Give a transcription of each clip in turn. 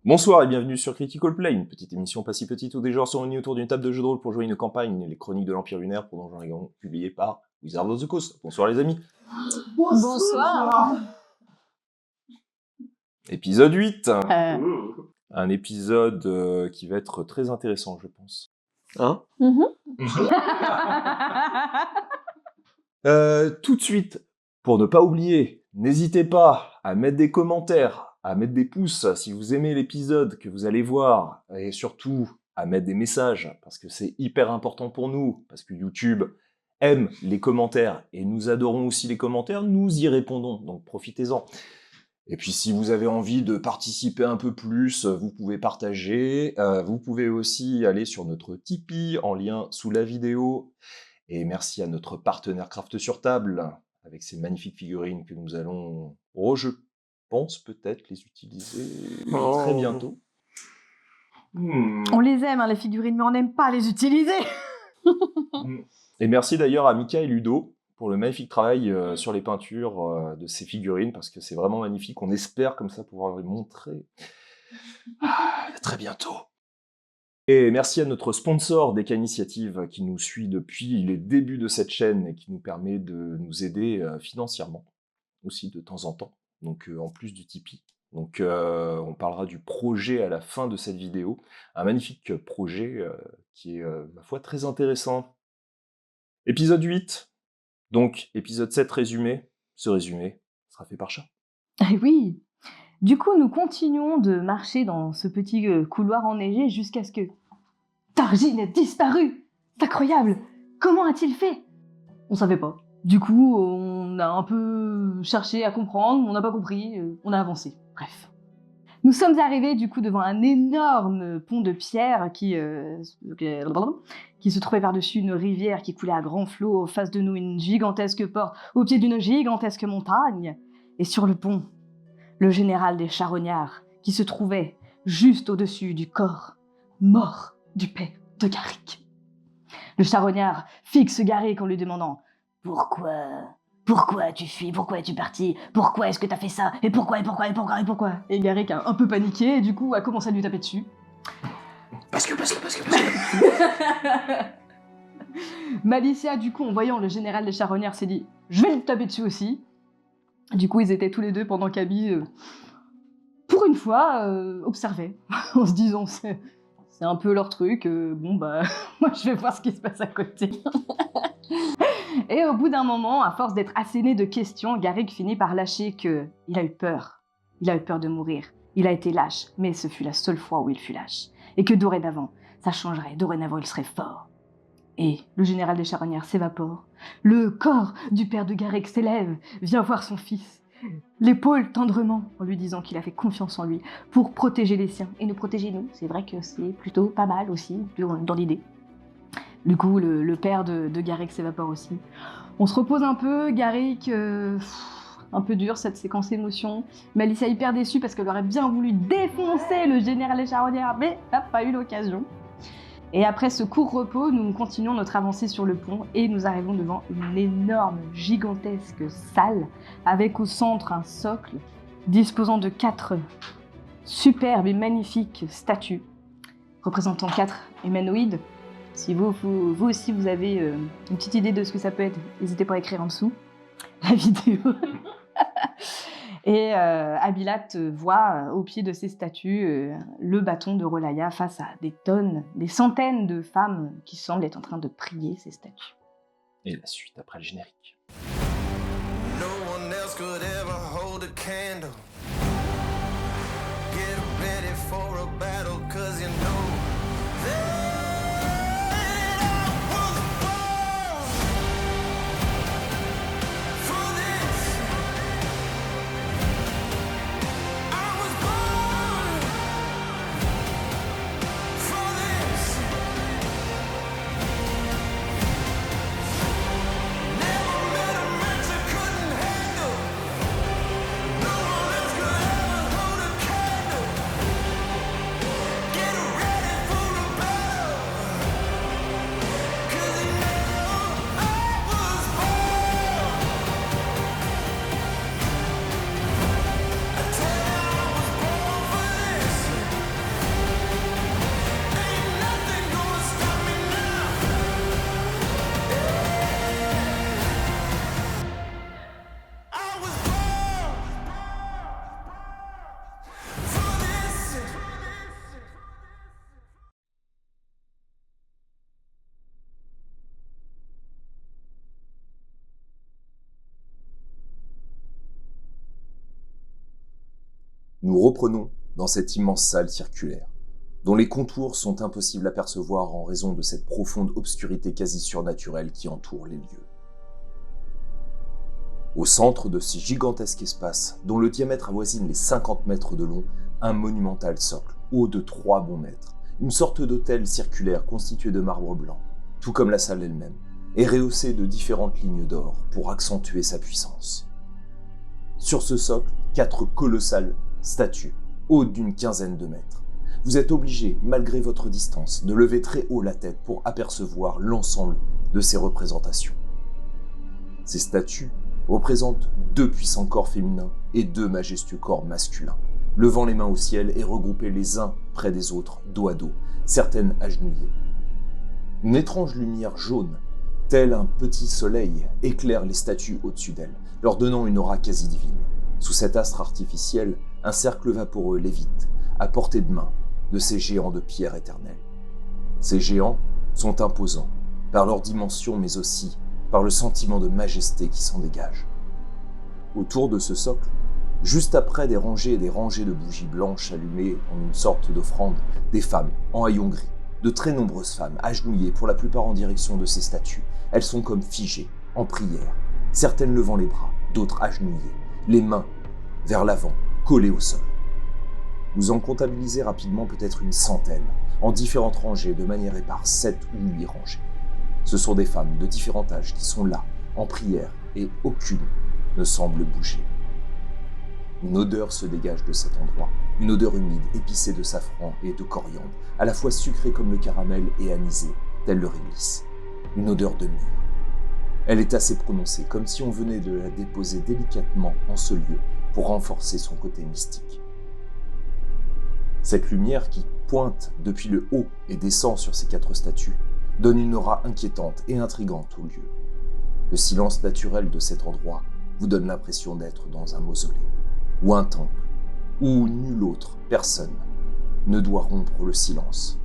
Bonsoir et bienvenue sur Critical Play, une petite émission pas si petite où des joueurs sont réunis autour d'une table de jeu de rôle pour jouer une campagne, les chroniques de l'Empire Lunaire pour Donjons et Dragons, publiées par Wizards of the Coast. Bonsoir les amis. Bonsoir. Épisode 8. Un épisode qui va être très intéressant, je pense. Hein Tout de suite, pour ne pas oublier, n'hésitez pas à mettre des commentaires, à mettre des pouces si vous aimez l'épisode que vous allez voir, et surtout à mettre des messages, parce que c'est hyper important pour nous, parce que YouTube aime les commentaires, et nous adorons aussi les commentaires, nous y répondons, donc profitez-en. Et puis si vous avez envie de participer un peu plus, vous pouvez partager, vous pouvez aussi aller sur notre Tipeee, en lien sous la vidéo, et merci à notre partenaire Craft sur Table, avec ces magnifiques figurines que nous allons, je pense peut-être les utiliser très bientôt. On les aime, hein, les figurines, mais on n'aime pas les utiliser. Et merci d'ailleurs à Mika et Ludo pour le magnifique travail sur les peintures de ces figurines, parce que c'est vraiment magnifique. On espère comme ça pouvoir les montrer très bientôt. Et merci à notre sponsor Deka Initiative qui nous suit depuis les débuts de cette chaîne et qui nous permet de nous aider financièrement aussi de temps en temps, donc en plus du Tipeee. Donc on parlera du projet à la fin de cette vidéo, un magnifique projet qui est, ma foi, très intéressant. Épisode 8, donc épisode 7 résumé. Ce résumé sera fait par Chat. Eh oui. Du coup, nous continuons de marcher dans ce petit couloir enneigé jusqu'à ce que Tarjin ait disparu. C'est incroyable. Comment a-t-il fait? On savait pas. Du coup, on a un peu cherché à comprendre, on n'a pas compris, on a avancé. Bref. Nous sommes arrivés du coup devant un énorme pont de pierre qui se trouvait par-dessus une rivière qui coulait à grands flots, en face de nous une gigantesque porte, au pied d'une gigantesque montagne. Et sur le pont, le général des charognards qui se trouvait juste au-dessus du corps mort du père de Garrick. Le charognard fixe Garrick en lui demandant « Pourquoi tu fuis? Pourquoi es-tu parti? Pourquoi est-ce que t'as fait ça? Et pourquoi? Et Garrick a un peu paniqué et du coup a commencé à lui taper dessus. Parce que. Malicia, du coup, en voyant le général des charognards, s'est dit « Je vais lui taper dessus aussi ». Du coup, ils étaient tous les deux pendant qu'Abby, pour une fois, observaient, en se disant c'est un peu leur truc, moi je vais voir ce qui se passe à côté. Et au bout d'un moment, à force d'être asséné de questions, Garrick finit par lâcher qu'il a eu peur. Il a eu peur de mourir. Il a été lâche, mais ce fut la seule fois où il fut lâche. Et que dorénavant, ça changerait. Dorénavant, il serait fort. Et le général des charognards s'évapore. Le corps du père de Garrick s'élève, vient voir son fils. L'épaule tendrement, en lui disant qu'il a fait confiance en lui pour protéger les siens et nous protéger nous. C'est vrai que c'est plutôt pas mal aussi, dans l'idée. Du coup, le père de Garrick s'évapore aussi. On se repose un peu, Garrick, un peu dur cette séquence émotion. Malicia hyper déçue parce qu'elle aurait bien voulu défoncer le général des charognards, mais n'a pas eu l'occasion. Et après ce court repos, nous continuons notre avancée sur le pont et nous arrivons devant une énorme, gigantesque salle avec au centre un socle disposant de 4 superbes et magnifiques statues représentant 4 humanoïdes. Si vous aussi vous avez une petite idée de ce que ça peut être, n'hésitez pas à écrire en dessous la vidéo. Et Abilat voit au pied de ces statues le bâton de Rolaya face à des centaines de femmes qui semblent être en train de prier ces statues. Et la suite après le générique. No one else could ever hold a candle. Get ready for a battle, 'cause you know that I was born for this. I was born for this. Never met a match I couldn't handle. No one else could ever hold a candle. Nous reprenons dans cette immense salle circulaire, dont les contours sont impossibles à percevoir en raison de cette profonde obscurité quasi surnaturelle qui entoure les lieux. Au centre de ce gigantesque espace, dont le diamètre avoisine les 50 mètres de long, un monumental socle, haut de 3 bons mètres, une sorte d'autel circulaire constitué de marbre blanc, tout comme la salle elle-même, est rehaussé de différentes lignes d'or pour accentuer sa puissance. Sur ce socle, 4 colossales statues, hautes d'une quinzaine de mètres. Vous êtes obligé, malgré votre distance, de lever très haut la tête pour apercevoir l'ensemble de ces représentations. Ces statues représentent 2 puissants corps féminins et 2 majestueux corps masculins, levant les mains au ciel et regroupés les uns près des autres, dos à dos, certaines agenouillées. Une étrange lumière jaune, tel un petit soleil, éclaire les statues au-dessus d'elles, leur donnant une aura quasi divine. Sous cet astre artificiel, un cercle vaporeux lévite, à portée de main, de ces géants de pierre éternelle. Ces géants sont imposants, par leur dimension mais aussi par le sentiment de majesté qui s'en dégage. Autour de ce socle, juste après des rangées et des rangées de bougies blanches allumées en une sorte d'offrande, des femmes en haillons gris, de très nombreuses femmes agenouillées pour la plupart en direction de ces statues. Elles sont comme figées, en prière, certaines levant les bras, d'autres agenouillées, les mains vers l'avant, collées au sol. Vous en comptabilisez rapidement peut-être une centaine, en différentes rangées de manière épars, 7 ou 8 rangées. Ce sont des femmes de différents âges qui sont là, en prière, et aucune ne semble bouger. Une odeur se dégage de cet endroit, une odeur humide, épicée de safran et de coriandre, à la fois sucrée comme le caramel et anisée, tel le réglisse. Une odeur de myrrhe. Elle est assez prononcée, comme si on venait de la déposer délicatement en ce lieu pour renforcer son côté mystique. Cette lumière qui pointe depuis le haut et descend sur ces 4 statues donne une aura inquiétante et intrigante au lieu. Le silence naturel de cet endroit vous donne l'impression d'être dans un mausolée, ou un temple, où nul autre, personne, ne doit rompre le silence.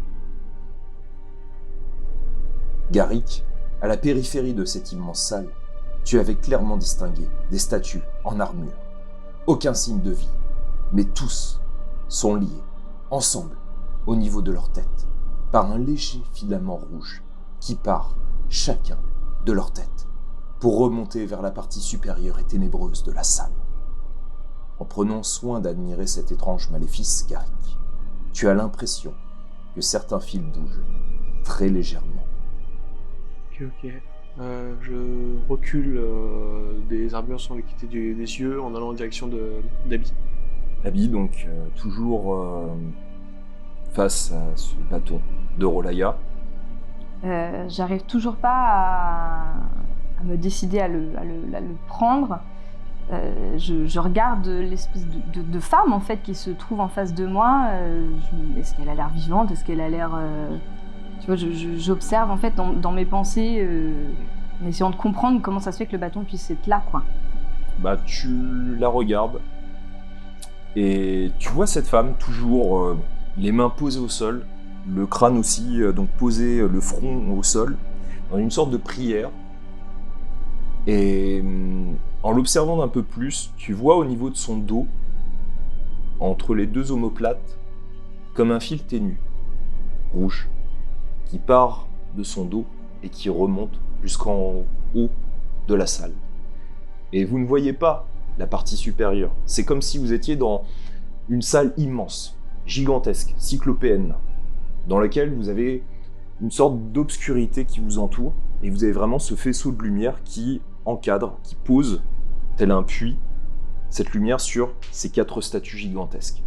Garrick, à la périphérie de cette immense salle, tu avais clairement distingué des statues en armure. Aucun signe de vie, mais tous sont liés, ensemble, au niveau de leur tête, par un léger filament rouge qui part, chacun, de leur tête, pour remonter vers la partie supérieure et ténébreuse de la salle. En prenant soin d'admirer cet étrange maléfice, Garrick, tu as l'impression que certains fils bougent, très légèrement. Ok. Je recule des armures sans les quitter des yeux en allant en direction d'Abby. Abby, donc, toujours face à ce bâton de Rolaya. J'arrive toujours pas à me décider à le prendre. Je regarde l'espèce de femme en fait qui se trouve en face de moi. Est-ce qu'elle a l'air vivante? Est-ce qu'elle a l'air... Tu vois, j'observe en fait dans mes pensées, en essayant de comprendre comment ça se fait que le bâton puisse être là, quoi. Bah, tu la regardes et tu vois cette femme toujours les mains posées au sol, le crâne aussi, donc posé, le front au sol, dans une sorte de prière. Et en l'observant d'un peu plus, tu vois au niveau de son dos, entre les 2 omoplates, comme un fil ténu, rouge, qui part de son dos et qui remonte jusqu'en haut de la salle. Et vous ne voyez pas la partie supérieure. C'est comme si vous étiez dans une salle immense, gigantesque, cyclopéenne, dans laquelle vous avez une sorte d'obscurité qui vous entoure, et vous avez vraiment ce faisceau de lumière qui encadre, qui pose, tel un puits, cette lumière sur ces 4 statues gigantesques.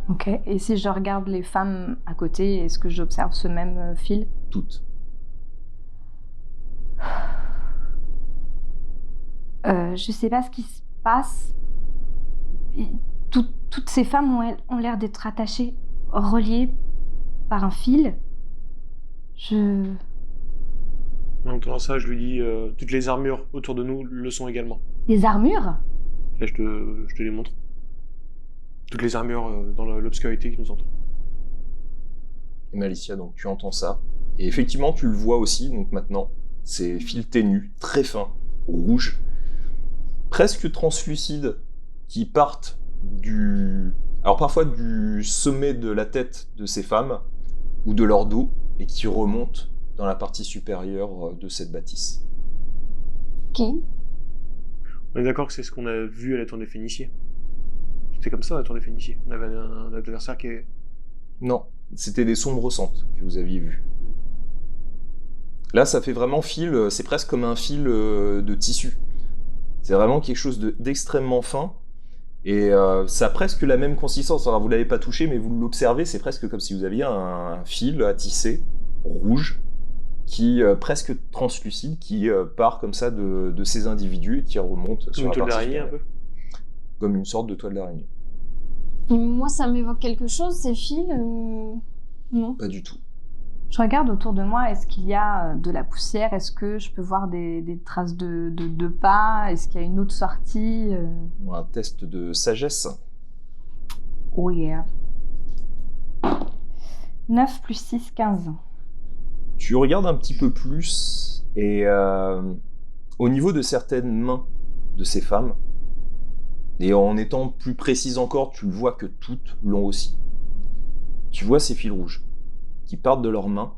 Ok, et si je regarde les femmes à côté, est-ce que j'observe ce même fil? Toutes. Je sais pas ce qui se passe. Toutes ces femmes ont l'air d'être attachées, reliées par un fil. En entendant ça, je lui dis toutes les armures autour de nous le sont également. Des armures? Là, je te les montre. Toutes les armures dans l'obscurité qui nous entoure. Et Malicia, donc tu entends ça. Et effectivement, tu le vois aussi, donc maintenant, ces fils ténus, très fins, rouges, presque translucides, qui partent alors parfois du sommet de la tête de ces femmes ou de leur dos et qui remontent dans la partie supérieure de cette bâtisse. Ok. On est d'accord que c'est ce qu'on a vu à la tour des Phéniciens. C'était comme ça, la tour des Phéniciens. On avait un adversaire qui est... Non, c'était des sombres centres que vous aviez vues. Là, ça fait vraiment fil, c'est presque comme un fil de tissu. C'est vraiment quelque chose d'extrêmement fin. Et ça a presque la même consistance. Alors vous l'avez pas touché, mais vous l'observez, c'est presque comme si vous aviez un fil à tisser, rouge, qui presque translucide, qui part comme ça de ces individus et qui remonte sur Une la toile partie d'araignée un supérieure. peu. Comme une sorte de toile d'araignée. Moi, ça m'évoque quelque chose, ces fils Non. Pas du tout. Je regarde autour de moi, est-ce qu'il y a de la poussière? Est-ce que je peux voir des traces de pas? Est-ce qu'il y a une autre sortie? Un test de sagesse. Oh yeah. 9 plus 6, 15. Tu regardes un petit peu plus et au niveau de certaines mains de ces femmes, et en étant plus précise encore, tu le vois que toutes l'ont aussi. Tu vois ces fils rouges qui partent de leurs mains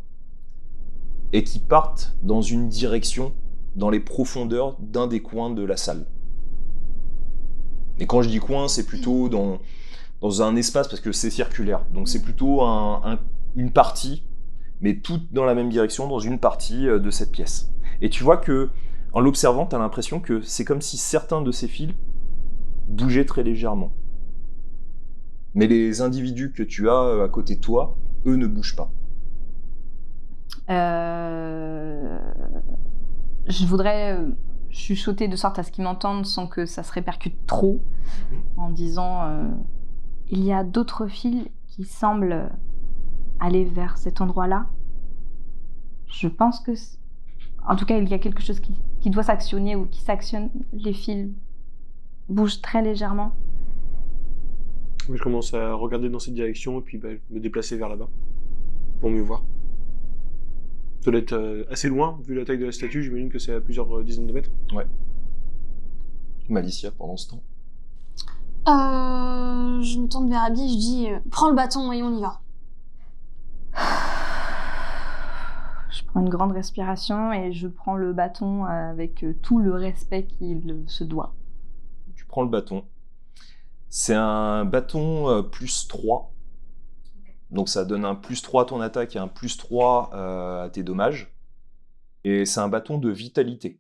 et qui partent dans une direction, dans les profondeurs d'un des coins de la salle. Et quand je dis coin, c'est plutôt dans un espace, parce que c'est circulaire. Donc c'est plutôt une partie, mais toutes dans la même direction, dans une partie de cette pièce. Et tu vois que, en l'observant, tu as l'impression que c'est comme si certains de ces fils bougeaient très légèrement. Mais les individus que tu as à côté de toi, eux ne bougent pas. Je voudrais chuchoter de sorte à ce qu'ils m'entendent sans que ça se répercute trop, en disant il y a d'autres fils qui semblent aller vers cet endroit-là. Je pense que... En tout cas, il y a quelque chose qui doit s'actionner ou qui s'actionne. Les fils bougent très légèrement. Je commence à regarder dans cette direction et puis me déplacer vers là-bas pour mieux voir. Ça doit être assez loin, vu la taille de la statue, j'imagine que c'est à plusieurs dizaines de mètres. Ouais. Malicia, pendant ce temps. Je me tourne vers Abby, je dis prends le bâton et on y va. Je prends une grande respiration et je prends le bâton avec tout le respect qu'il se doit. Tu prends le bâton. C'est un bâton plus 3. Donc ça donne un plus 3 à ton attaque et un plus 3 à tes dommages. Et c'est un bâton de vitalité.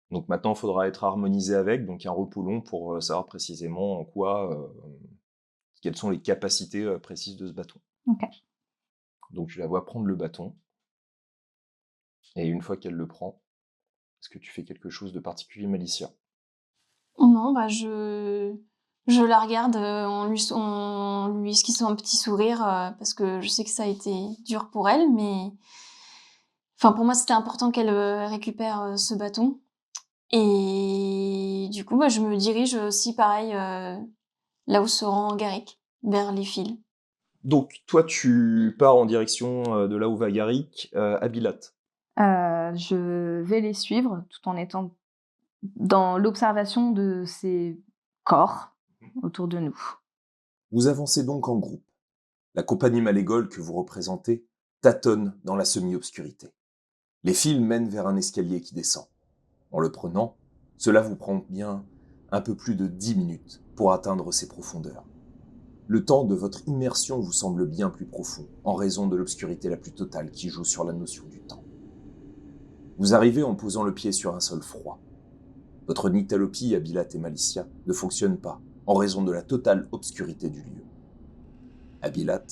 Donc maintenant, il faudra être harmonisé avec, donc un repos long pour savoir précisément en quoi, quelles sont les capacités précises de ce bâton. Ok. Donc tu la vois prendre le bâton. Et une fois qu'elle le prend, est-ce que tu fais quelque chose de particulier, Malicia? Non, je la regarde en lui esquissant un petit sourire parce que je sais que ça a été dur pour elle, mais enfin pour moi c'était important qu'elle récupère ce bâton. Et du coup, je me dirige aussi pareil là où se rend Garrick, vers les fils. Donc toi, tu pars en direction de là où va Garrick, Abilat. Je vais les suivre tout en étant dans l'observation de ces corps autour de nous. Vous avancez donc en groupe. La compagnie Malégole que vous représentez tâtonne dans la semi-obscurité. Les fils mènent vers un escalier qui descend. En le prenant, cela vous prend bien un peu plus de 10 minutes pour atteindre ces profondeurs. Le temps de votre immersion vous semble bien plus profond, en raison de l'obscurité la plus totale qui joue sur la notion du temps. Vous arrivez en posant le pied sur un sol froid. Votre nyctalopie, Abilat et Malicia, ne fonctionne pas, en raison de la totale obscurité du lieu. Abilat,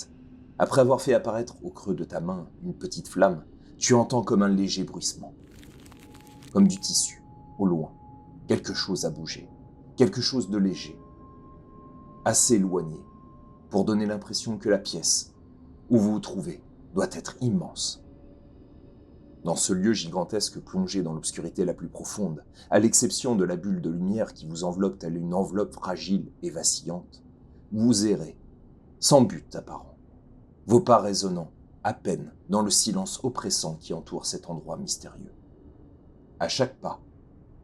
après avoir fait apparaître au creux de ta main une petite flamme, tu entends comme un léger bruissement. Comme du tissu, au loin, quelque chose a bougé, quelque chose de léger, assez éloigné, pour donner l'impression que la pièce où vous vous trouvez doit être immense. Dans ce lieu gigantesque plongé dans l'obscurité la plus profonde, à l'exception de la bulle de lumière qui vous enveloppe telle une enveloppe fragile et vacillante, vous errez, sans but apparent, vos pas résonnant à peine dans le silence oppressant qui entoure cet endroit mystérieux. À chaque pas,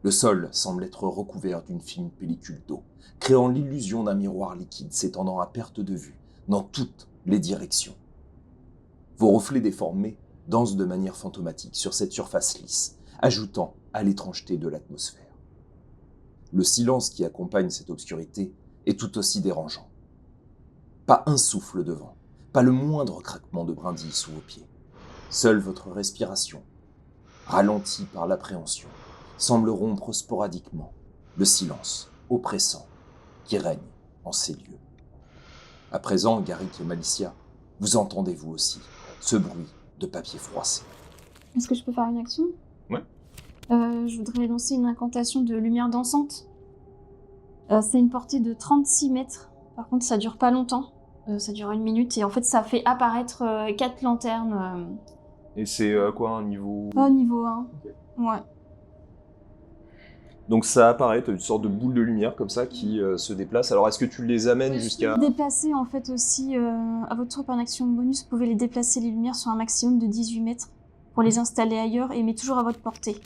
Le sol semble être recouvert d'une fine pellicule d'eau, créant l'illusion d'un miroir liquide s'étendant à perte de vue dans toutes les directions. Vos reflets déformés dansent de manière fantomatique sur cette surface lisse, ajoutant à l'étrangeté de l'atmosphère. Le silence qui accompagne cette obscurité est tout aussi dérangeant. Pas un souffle de vent, pas le moindre craquement de brindilles sous vos pieds. Seule votre respiration, ralentie par l'appréhension, semble rompre sporadiquement le silence oppressant qui règne en ces lieux. À présent, Garrick et Malicia, vous entendez vous aussi ce bruit de papier froissé. Est-ce que je peux faire une action? Ouais. Je voudrais lancer une incantation de lumière dansante. C'est une portée de 36 mètres. Par contre, ça dure pas longtemps. Ça dure 1 minute. Et en fait, ça fait apparaître 4 lanternes. Et c'est quoi, un niveau... Au niveau 1. Ok. Ouais. Donc ça apparaît, t'as une sorte de boule de lumière comme ça qui se déplace. Alors est-ce que tu les amènes jusqu'à... Déplacer en fait aussi, à votre tour par une action bonus, vous pouvez les déplacer les lumières sur un maximum de 18 mètres pour les installer ailleurs, mais toujours à votre portée.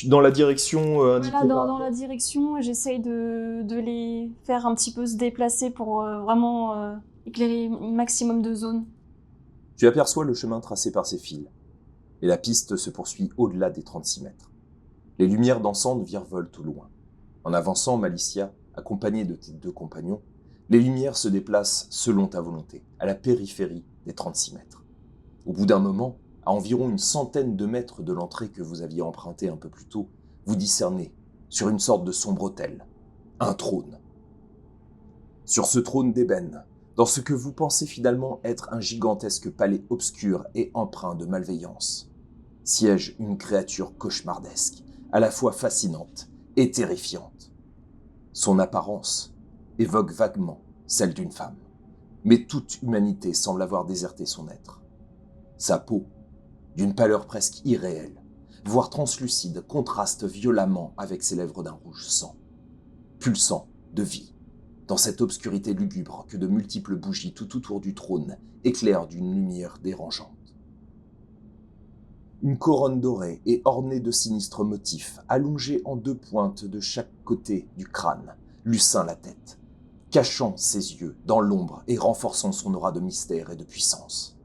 Dans la direction indiquée Voilà, par... dans la direction, j'essaye de les faire un petit peu se déplacer pour vraiment éclairer un maximum de zones. Tu aperçois le chemin tracé par ces fils, et la piste se poursuit au-delà des 36 mètres. Les lumières dansantes virevolent au loin. En avançant, Malicia, accompagnée de tes 2 compagnons, les lumières se déplacent selon ta volonté, à la périphérie des 36 mètres. Au bout d'un moment, à environ une centaine de mètres de l'entrée que vous aviez empruntée un peu plus tôt, vous discernez, sur une sorte de sombre autel, un trône. Sur ce trône d'ébène, dans ce que vous pensez finalement être un gigantesque palais obscur et empreint de malveillance, siège une créature cauchemardesque, à la fois fascinante et terrifiante. Son apparence évoque vaguement celle d'une femme, mais toute humanité semble avoir déserté son être. Sa peau, d'une pâleur presque irréelle, voire translucide, contraste violemment avec ses lèvres d'un rouge sang, pulsant de vie, dans cette obscurité lugubre que de multiples bougies tout autour du trône éclairent d'une lumière dérangeante. Une couronne dorée et ornée de sinistres motifs, allongée en 2 pointes de chaque côté du crâne, lui ceint la tête, cachant ses yeux dans l'ombre et renforçant son aura de mystère et de puissance.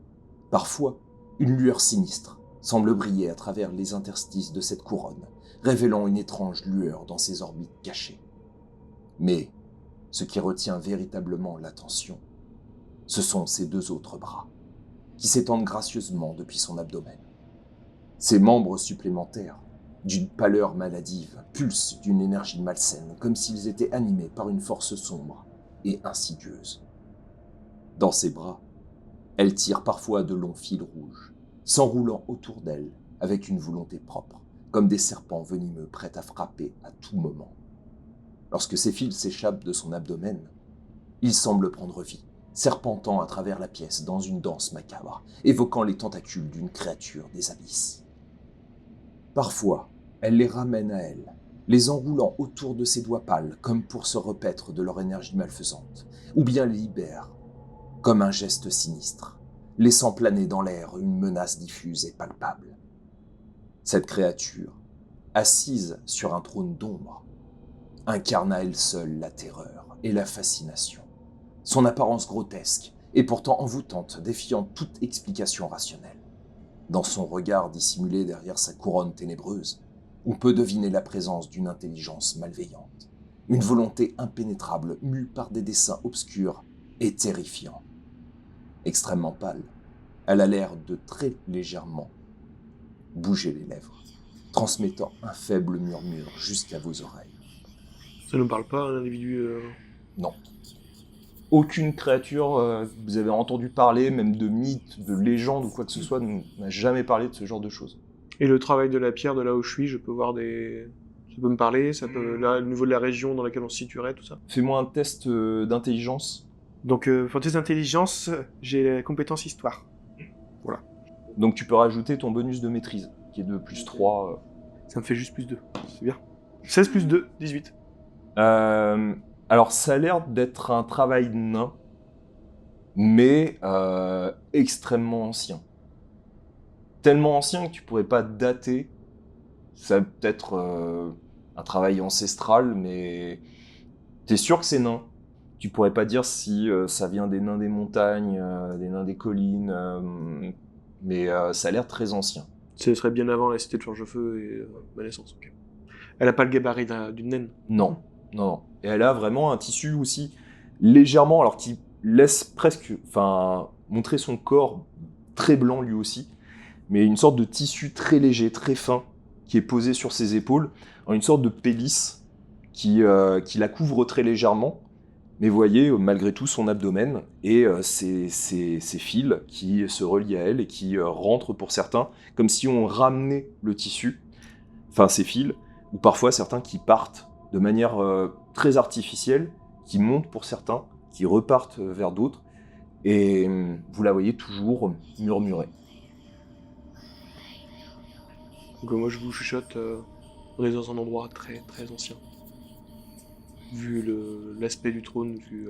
Parfois, une lueur sinistre semble briller à travers les interstices de cette couronne, révélant une étrange lueur dans ses orbites cachées. Mais ce qui retient véritablement l'attention, ce sont ses 2 autres bras, qui s'étendent gracieusement depuis son abdomen. Ses membres supplémentaires, d'une pâleur maladive, pulsent d'une énergie malsaine, comme s'ils étaient animés par une force sombre et insidieuse. Dans ses bras, elle tire parfois de longs fils rouges, s'enroulant autour d'elle avec une volonté propre, comme des serpents venimeux prêts à frapper à tout moment. Lorsque ces fils s'échappent de son abdomen, il semble prendre vie, serpentant à travers la pièce dans une danse macabre, évoquant les tentacules d'une créature des abysses. Parfois, elle les ramène à elle, les enroulant autour de ses doigts pâles comme pour se repaître de leur énergie malfaisante, ou bien les libère, comme un geste sinistre, laissant planer dans l'air une menace diffuse et palpable. Cette créature, assise sur un trône d'ombre, incarne à elle seule la terreur et la fascination. Son apparence grotesque et pourtant envoûtante, défiant toute explication rationnelle. Dans son regard dissimulé derrière sa couronne ténébreuse, on peut deviner la présence d'une intelligence malveillante, une volonté impénétrable mue par des desseins obscurs et terrifiants. Extrêmement pâle, elle a l'air de très légèrement bouger les lèvres, transmettant un faible murmure jusqu'à vos oreilles. Ça ne parle pas, un individu... Non. Aucune créature que vous avez entendu parler, même de mythes, de légendes ou quoi que ce soit, n'a jamais parlé de ce genre de choses. Et le travail de la pierre, de là où je suis, je peux voir des... Ça peut me parler, ça peut... Là, au niveau de la région dans laquelle on se situerait, tout ça. Fais-moi un test d'intelligence. Donc, pour test d'intelligence, j'ai la compétence histoire. Voilà. Donc tu peux rajouter ton bonus de maîtrise, qui est de plus 3. Ça me fait juste plus 2, c'est bien. 16 plus 2, 18. Alors ça a l'air d'être un travail nain, mais extrêmement ancien. Tellement ancien que tu pourrais pas dater. Ça peut être un travail ancestral, mais t'es sûr que c'est nain. Tu pourrais pas dire si ça vient des nains des montagnes, des nains des collines, mais ça a l'air très ancien. Ce serait bien avant la cité de Chargefeu et ma naissance, ok. Elle a pas le gabarit d'une naine. Non, non, non. Et elle a vraiment un tissu aussi légèrement, alors qui laisse presque, enfin, montrer son corps très blanc lui aussi, mais une sorte de tissu très léger, très fin, qui est posé sur ses épaules, en une sorte de pélis qui la couvre très légèrement. Mais vous voyez, malgré tout, son abdomen et ses fils qui se relient à elle et qui rentrent pour certains, comme si on ramenait le tissu, enfin ces fils, ou parfois certains qui partent de manière très artificielle, qui montent pour certains, qui repartent vers d'autres, et vous la voyez toujours murmurer. Donc moi je vous chuchote, on est dans un endroit très très ancien. Vu l'aspect du trône, vu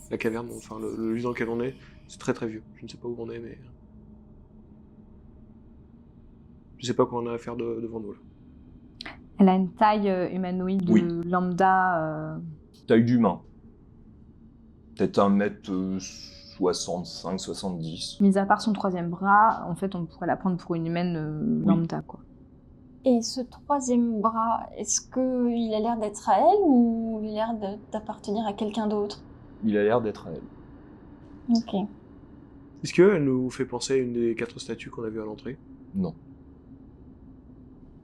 la caverne, enfin le lieu dans lequel on est, c'est très très vieux. Je ne sais pas où on est, mais... Je sais pas quoi on a à faire devant nous là. Elle a une taille humanoïde Oui. lambda. Taille d'humain. Peut-être 1m65-70. Mis à part son troisième bras, en fait, on pourrait la prendre pour une humaine lambda, quoi. Et ce troisième bras, est-ce qu'il a l'air d'être à elle ou il a l'air d'appartenir à quelqu'un d'autre? Il a l'air d'être à elle. Ok. Est-ce qu'elle nous fait penser à une des 4 statues qu'on a vues à l'entrée? Non.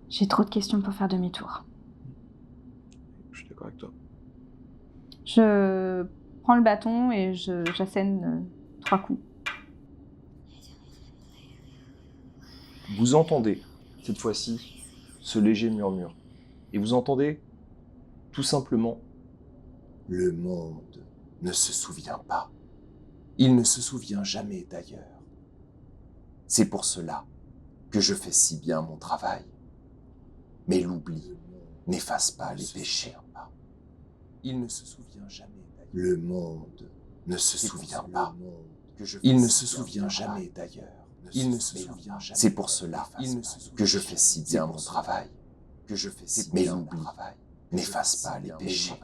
J'ai trop de questions pour faire demi-tour. Je suis d'accord avec toi. Je prends le bâton et j'assène 3 coups. Vous entendez, cette fois-ci, ce léger murmure. Et vous entendez, tout simplement, Le monde ne se souvient pas. Il ne se souvient jamais d'ailleurs. C'est pour cela que je fais si bien mon travail. Mais l'oubli n'efface pas les péchés. Il ne se souvient jamais d'ailleurs. Le monde ne se souvient pas. Il ne se souvient jamais d'ailleurs. Il ne se souvient jamais. C'est pour cela que je fais si bien mon travail. Mais l'oubli n'efface pas les péchés.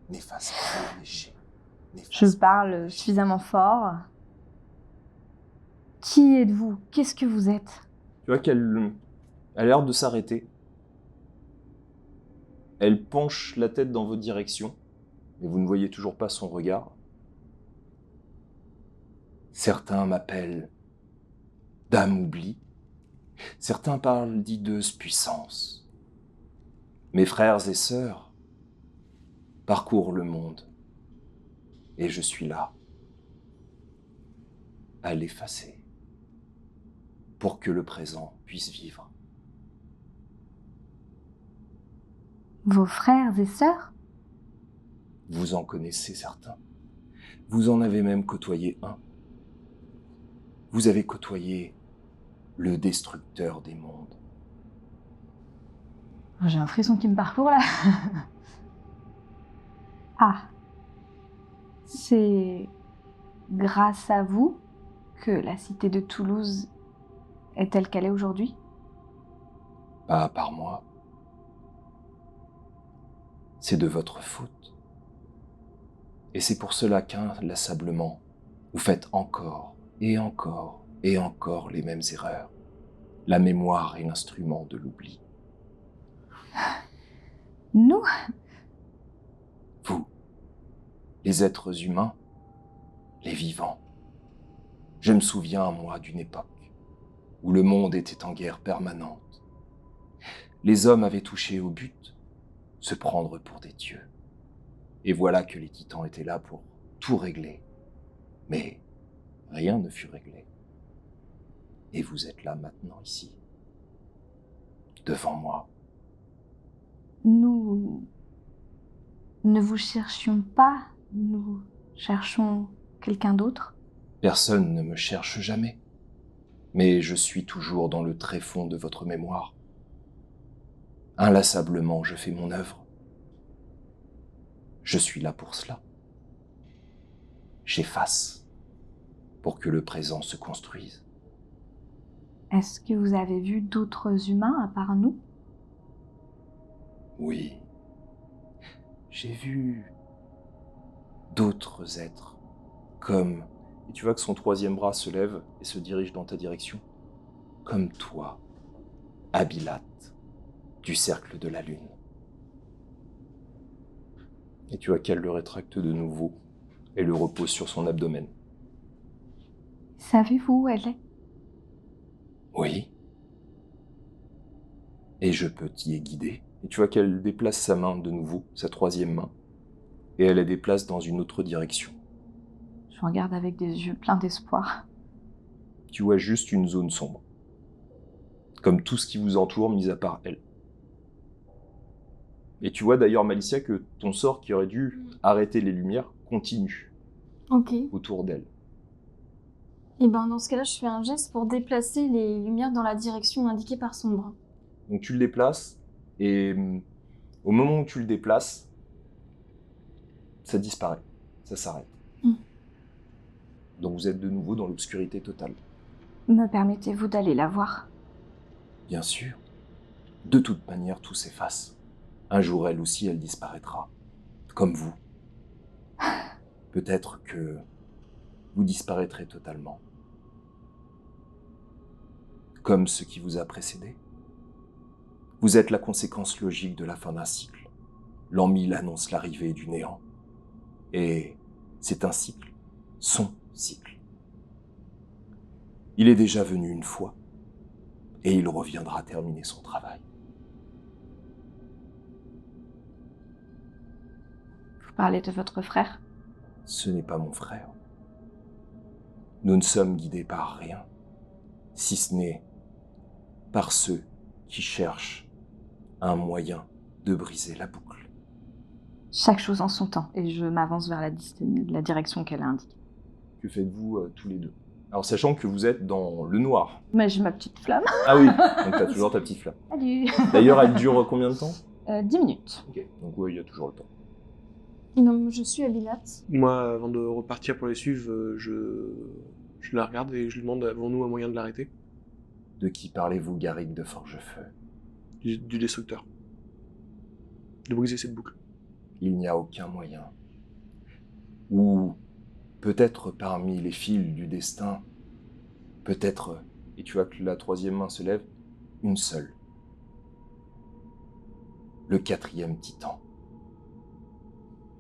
N'efface pas les péchés. Je parle suffisamment fort. Qui êtes-vous? Qu'est-ce que vous êtes? tu vois qu'elle a l'air de s'arrêter. Elle penche la tête dans votre direction, mais vous ne voyez toujours pas son regard. Certains m'appellent Dame Oubli. Certains parlent d'hideuse puissance. Mes frères et sœurs parcourent le monde. Et je suis là, à l'effacer, pour que le présent puisse vivre. Vos frères et sœurs? Vous en connaissez certains. Vous en avez même côtoyé un. Vous avez côtoyé le destructeur des mondes. J'ai un frisson qui me parcourt là. Ah. C'est grâce à vous que la cité de Toulouse est telle qu'elle est aujourd'hui? Pas par moi. C'est de votre faute. Et c'est pour cela qu'inlassablement, vous faites encore et encore et encore les mêmes erreurs. La mémoire est l'instrument de l'oubli. Nous? Vous, les êtres humains, les vivants. Je me souviens, moi, d'une époque où le monde était en guerre permanente. Les hommes avaient touché au but, se prendre pour des dieux. Et voilà que les titans étaient là pour tout régler. Mais rien ne fut réglé. Et vous êtes là maintenant, ici, devant moi. Nous ne vous cherchions pas, nous cherchons quelqu'un d'autre. Personne ne me cherche jamais, mais je suis toujours dans le tréfonds de votre mémoire. Inlassablement, je fais mon œuvre. Je suis là pour cela. J'efface pour que le présent se construise. Est-ce que vous avez vu d'autres humains à part nous? Oui. J'ai vu d'autres êtres comme... Et tu vois que son troisième bras se lève et se dirige dans ta direction. Comme toi, Abilat, du cercle de la lune. Et tu vois qu'elle le rétracte de nouveau et le repose sur son abdomen. Savez-vous où elle est? Oui. Et je peux t'y guider. Et tu vois qu'elle déplace sa main de nouveau, sa troisième main, et elle la déplace dans une autre direction. Je regarde avec des yeux pleins d'espoir. Tu vois juste une zone sombre. Comme tout ce qui vous entoure, mis à part elle. Et tu vois d'ailleurs, Malicia, que ton sort qui aurait dû arrêter les lumières continue Ok. autour d'elle. Et ben dans ce cas-là, je fais un geste pour déplacer les lumières dans la direction indiquée par son bras. Donc tu le déplaces, et au moment où tu le déplaces, ça disparaît, ça s'arrête. Mm. Donc vous êtes de nouveau dans l'obscurité totale. Me permettez-vous d'aller la voir? Bien sûr. De toute manière, tout s'efface. Un jour, elle aussi, elle disparaîtra. Comme vous. Peut-être que vous disparaîtrez totalement. Comme ce qui vous a précédé. Vous êtes la conséquence logique de la fin d'un cycle. L'an 1000 annonce l'arrivée du néant. Et c'est un cycle, son cycle. Il est déjà venu une fois, et il reviendra terminer son travail. Vous parlez de votre frère? Ce n'est pas mon frère. Nous ne sommes guidés par rien, si ce n'est par ceux qui cherchent un moyen de briser la boucle. Chaque chose en son temps, et je m'avance vers la direction qu'elle a indiquée. Que faites-vous tous les deux? Alors sachant que vous êtes dans le noir. Mais j'ai ma petite flamme. Ah oui, donc t'as toujours ta petite flamme. Salut. D'ailleurs, elle dure combien de temps? 10 minutes. Ok, donc oui, il y a toujours le temps. Non, je suis Abilat. Moi, avant de repartir pour les suivre, je la regarde et je lui demande, avons-nous un moyen de l'arrêter? De qui parlez-vous, Garrick de Forgefeu? Du destructeur. De briser cette boucle. Il n'y a aucun moyen. Ou peut-être parmi les fils du destin, peut-être, et tu vois que la troisième main se lève, une seule. Le 4e titan.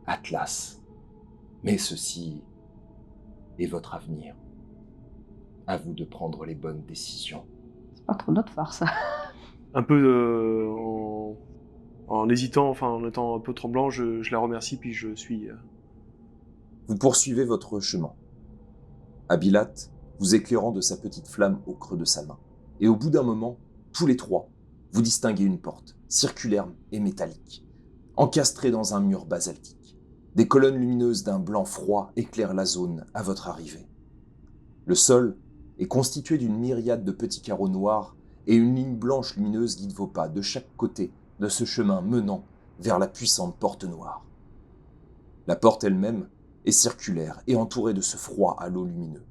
Atlas. Mais ceci est votre avenir. À vous de prendre les bonnes décisions. C'est pas trop notre force. Un peu en hésitant, enfin en étant un peu tremblant, je la remercie puis je suis... Vous poursuivez votre chemin. Abilat vous éclairant de sa petite flamme au creux de sa main. Et au bout d'un moment, tous les trois, vous distinguez une porte, circulaire et métallique, encastrée dans un mur basaltique. Des colonnes lumineuses d'un blanc froid éclairent la zone à votre arrivée. Le sol est constitué d'une myriade de petits carreaux noirs et une ligne blanche lumineuse guide vos pas de chaque côté de ce chemin menant vers la puissante porte noire. La porte elle-même est circulaire et entourée de ce froid halo lumineux.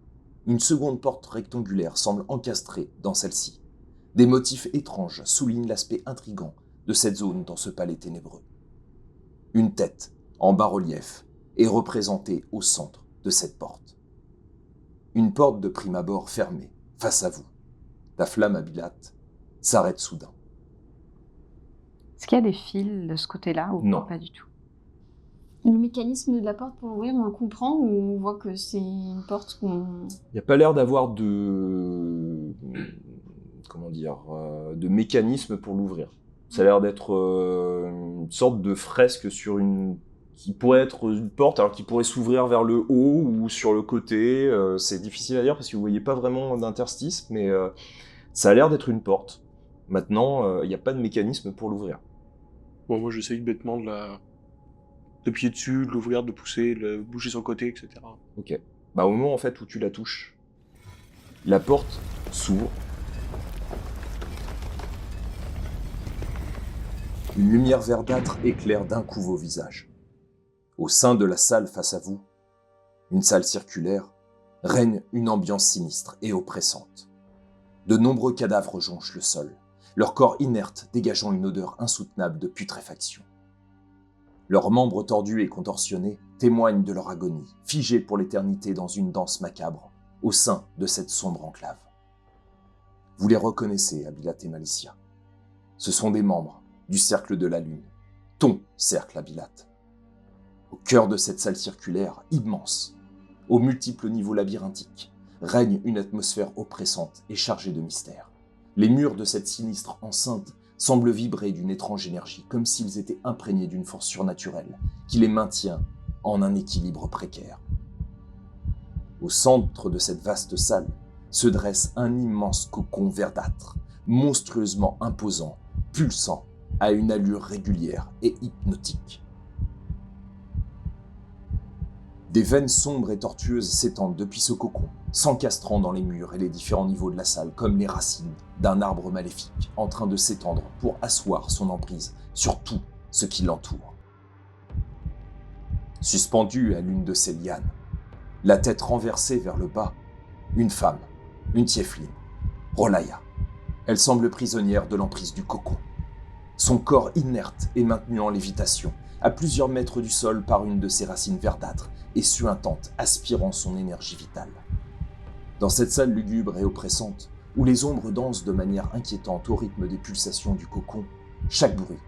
Une seconde porte rectangulaire semble encastrée dans celle-ci. Des motifs étranges soulignent l'aspect intrigant de cette zone dans ce palais ténébreux. Une tête, en bas-relief, est représentée au centre de cette porte. Une porte de prime abord fermée, face à vous. Ta flamme, Abilat, s'arrête soudain. Est-ce qu'il y a des fils de ce côté-là ou Non. pas du tout? Le mécanisme de la porte pour ouvrir, on le comprend ou on voit que c'est une porte qu'on... Il n'y a pas l'air d'avoir de... comment dire, de mécanisme pour l'ouvrir. Ça a l'air d'être une sorte de fresque sur une... qui pourrait être une porte, alors qui pourrait s'ouvrir vers le haut ou sur le côté. C'est difficile à dire parce que vous voyez pas vraiment d'interstice, mais ça a l'air d'être une porte. Maintenant, il n'y a pas de mécanisme pour l'ouvrir. Bon, moi j'essaye bêtement de pied dessus, de l'ouvrir, de pousser, de bouger sur le côté, etc. Ok. Bah, au moment en fait où tu la touches, la porte s'ouvre. Une lumière verdâtre éclaire d'un coup vos visages. Au sein de la salle face à vous, une salle circulaire, règne une ambiance sinistre et oppressante. De nombreux cadavres jonchent le sol, leur corps inerte dégageant une odeur insoutenable de putréfaction. Leurs membres tordus et contorsionnés témoignent de leur agonie, figés pour l'éternité dans une danse macabre, au sein de cette sombre enclave. Vous les reconnaissez, Abilat et Malicia. Ce sont des membres du Cercle de la Lune, ton cercle, Abilat. Au cœur de cette salle circulaire immense, aux multiples niveaux labyrinthiques, règne une atmosphère oppressante et chargée de mystères. Les murs de cette sinistre enceinte semblent vibrer d'une étrange énergie, comme s'ils étaient imprégnés d'une force surnaturelle qui les maintient en un équilibre précaire. Au centre de cette vaste salle se dresse un immense cocon verdâtre, monstrueusement imposant, pulsant, à une allure régulière et hypnotique. Des veines sombres et tortueuses s'étendent depuis ce cocon, s'encastrant dans les murs et les différents niveaux de la salle comme les racines d'un arbre maléfique en train de s'étendre pour asseoir son emprise sur tout ce qui l'entoure. Suspendue à l'une de ces lianes, la tête renversée vers le bas, une femme, une tiefling, Rolaya. Elle semble prisonnière de l'emprise du cocon. Son corps inerte est maintenu en lévitation, à plusieurs mètres du sol par une de ses racines verdâtres et suintantes, aspirant son énergie vitale. Dans cette salle lugubre et oppressante, où les ombres dansent de manière inquiétante au rythme des pulsations du cocon, chaque bruit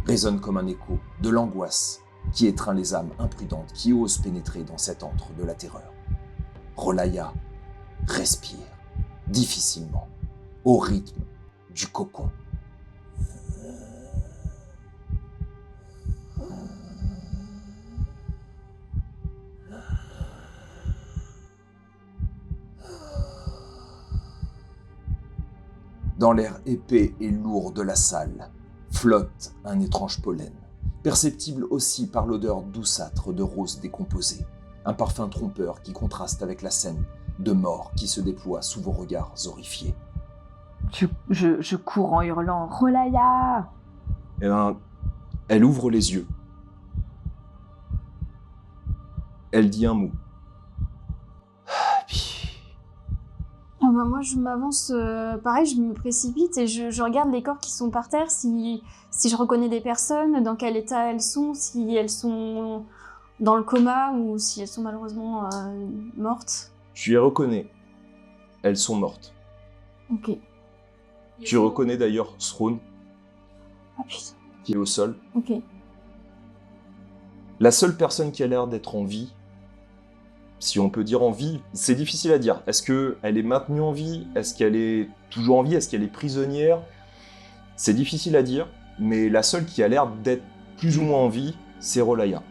résonne comme un écho de l'angoisse qui étreint les âmes imprudentes qui osent pénétrer dans cet antre de la terreur. Rolaya respire difficilement au rythme du cocon. Dans l'air épais et lourd de la salle, flotte un étrange pollen, perceptible aussi par l'odeur douceâtre de roses décomposées, un parfum trompeur qui contraste avec la scène de mort qui se déploie sous vos regards horrifiés. Je cours en hurlant « Rolaya !» Eh ben, elle ouvre les yeux. Elle dit un mot. Ah bah moi, je m'avance, pareil, je me précipite et je regarde les corps qui sont par terre, si je reconnais des personnes, dans quel état elles sont, si elles sont dans le coma ou si elles sont malheureusement mortes. Tu les reconnais. Elles sont mortes. Ok. Tu reconnais d'ailleurs Throne, Ah putain. qui est au sol. Ok. La seule personne qui a l'air d'être en vie, si on peut dire en vie, c'est difficile à dire. Est-ce qu'elle est maintenue en vie? Est-ce qu'elle est toujours en vie? Est-ce qu'elle est prisonnière? C'est difficile à dire, mais la seule qui a l'air d'être plus ou moins en vie, c'est Rolaya.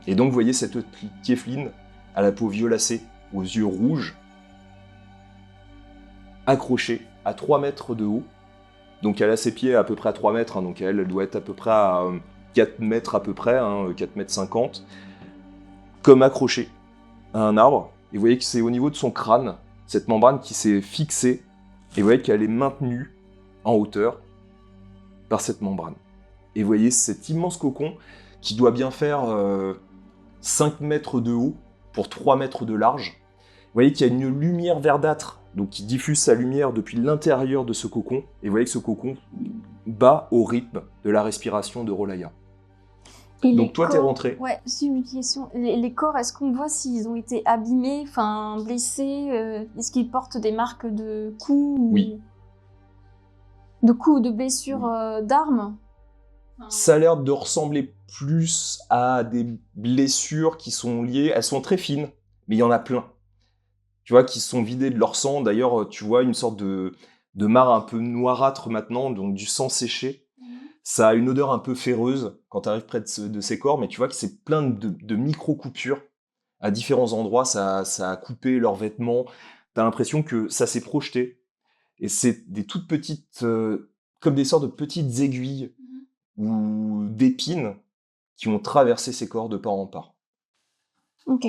Et donc vous voyez cette tiefling à la peau violacée, aux yeux rouges, accrochée à 3 mètres de haut. Donc elle a ses pieds à peu près à 3 mètres, hein, donc elle doit être à peu près à 4 mètres à peu près, 4 mètres 50, comme accrochée à un arbre. Et vous voyez que c'est au niveau de son crâne, cette membrane qui s'est fixée, et vous voyez qu'elle est maintenue en hauteur par cette membrane. Et vous voyez cet immense cocon qui doit bien faire 5 mètres de haut pour 3 mètres de large. Vous voyez qu'il y a une lumière verdâtre, donc qui diffuse sa lumière depuis l'intérieur de ce cocon, et vous voyez que ce cocon bat au rythme de la respiration de Rolaya. Et Donc les toi, t'es corps- rentré. Ouais, c'est une question. Les corps, est-ce qu'on voit s'ils ont été abîmés, enfin blessés? Est-ce qu'ils portent des marques de coups Oui. De coups ou de blessures d'armes? Ça a l'air de ressembler plus à des blessures qui sont liées, elles sont très fines, mais il y en a plein. Tu vois, qui sont vidées de leur sang. D'ailleurs, tu vois une sorte de mare un peu noirâtre maintenant, donc du sang séché. Ça a une odeur un peu féreuse quand tu arrives près de ces corps, mais tu vois que c'est plein de micro-coupures. À différents endroits, ça a coupé leurs vêtements. Tu as l'impression que ça s'est projeté. Et c'est des toutes petites, comme des sortes de petites aiguilles ou d'épines qui ont traversé ces corps de part en part. Ok.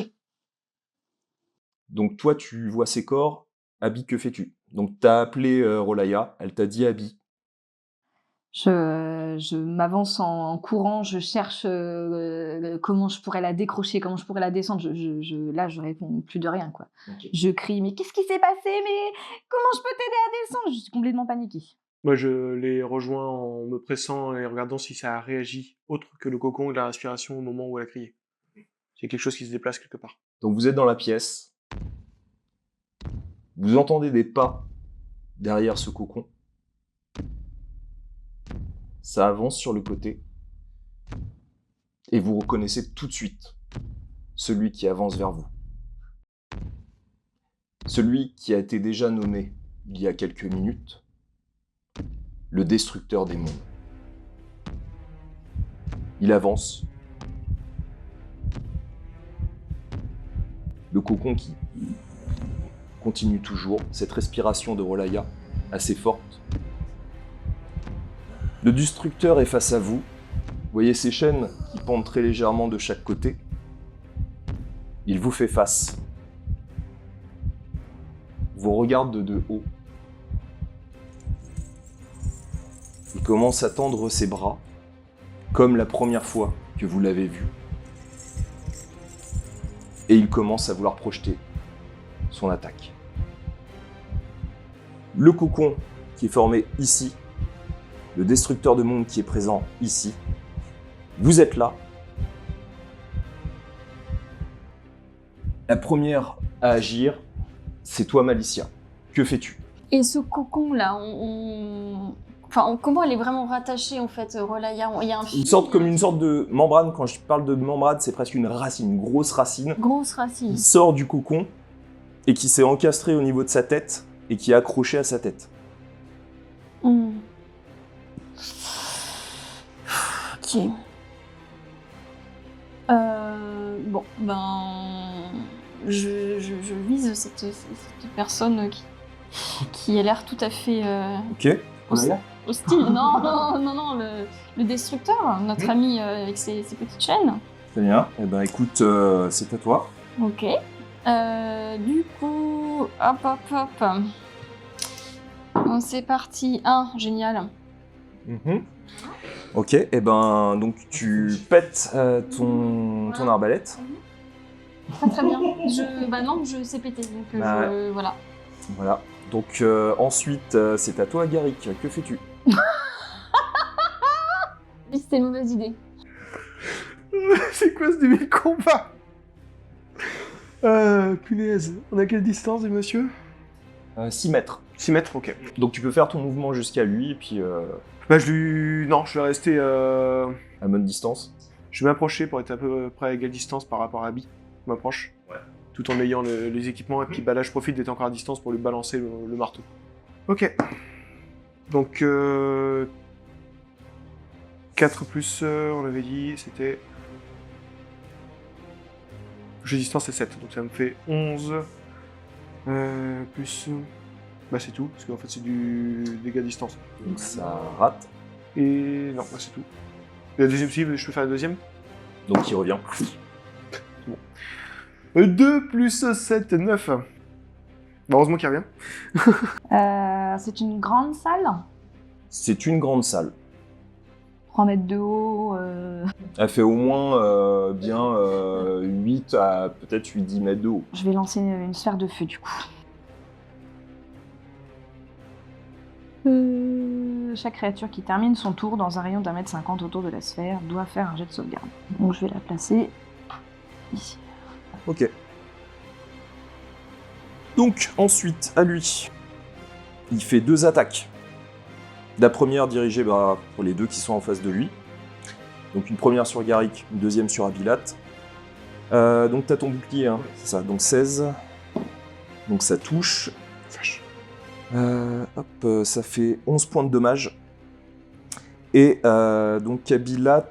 Donc toi, tu vois ces corps. Abby, que fais-tu? Donc t'as appelé Rolaya, elle t'a dit Abby. Je m'avance en courant, je cherche comment je pourrais la décrocher, comment je pourrais la descendre. Là, je réponds plus de rien, quoi. Ok. Je crie, mais qu'est-ce qui s'est passé? Mais comment je peux t'aider à descendre? Je suis complètement paniquée. Moi, je les rejoins en me pressant et regardant si ça a réagi autre que le cocon ou la respiration au moment où elle a crié. C'est quelque chose qui se déplace quelque part. Donc vous êtes dans la pièce. Vous entendez des pas derrière ce cocon. Ça avance sur le côté. Et vous reconnaissez tout de suite celui qui avance vers vous. Celui qui a été déjà nommé il y a quelques minutes, le destructeur des mondes. Il avance. Le cocon qui continue toujours, cette respiration de Rolaya, assez forte. Le destructeur est face à vous. Vous voyez ces chaînes qui pendent très légèrement de chaque côté. Il vous fait face. Vous regarde de haut. Il commence à tendre ses bras, comme la première fois que vous l'avez vu. Et il commence à vouloir projeter son attaque. Le cocon qui est formé ici, le destructeur de monde qui est présent ici, vous êtes là. La première à agir, c'est toi, Malicia. Que fais-tu? Et ce cocon-là, comment elle est vraiment rattachée en fait, Rolaya? Il y a un fil, Comme une sorte de membrane. Quand je parle de membrane, c'est presque une racine, une grosse racine grosse racine. qui sort du cocon et qui s'est encastrée au niveau de sa tête et qui est accrochée à sa tête. Hmm. Ok. Bon, je vise cette personne qui a l'air tout à fait Ok. hostile. Non, le destructeur, notre ami avec ses petites chaînes. Très bien. Eh ben écoute, c'est à toi. Ok. Du coup, hop. Bon, c'est parti. 1, génial. Ok, et ben donc tu pètes ton arbalète. Très bien. Je sais péter, donc voilà. Voilà. Donc ensuite, c'est à toi, Garrick. Que fais-tu? C'était une mauvaise idée. C'est quoi ce début de combat? Punaise. On a quelle distance, des monsieur? 6 mètres. 6 mètres, ok. Donc tu peux faire ton mouvement jusqu'à lui, et puis Non, je vais rester... à bonne distance. Je vais m'approcher pour être à peu près à égale distance par rapport à Abby. Je m'approche. Ouais. Tout en ayant les équipements, et puis là je profite d'être encore à distance pour lui balancer le marteau. Ok. Donc 4 plus, on avait dit, c'était... J'ai distance c'est 7, donc ça me fait 11. Plus... c'est tout, parce qu'en fait c'est du dégâts à distance. Donc ça rate. Et non, c'est tout. Et la deuxième, si je peux faire la deuxième. Donc il revient. 2 plus 7, 9. Heureusement qu'il revient. C'est une grande salle. C'est une grande salle. 3 mètres de haut. Elle fait au moins bien 8 à peut-être 8-10 mètres de haut. Je vais lancer une sphère de feu du coup. Chaque créature qui termine son tour dans un rayon d'1,50 m autour de la sphère doit faire un jet de sauvegarde. Donc je vais la placer ici. Ok. Donc ensuite, à lui, il fait 2 attaques. La première dirigée pour les deux qui sont en face de lui. Donc une première sur Garrick, une deuxième sur Abilat. Donc t'as ton bouclier, hein, c'est ça. Donc 16. Donc ça touche. Ça fait 11 points de dommage. Et donc Abilat...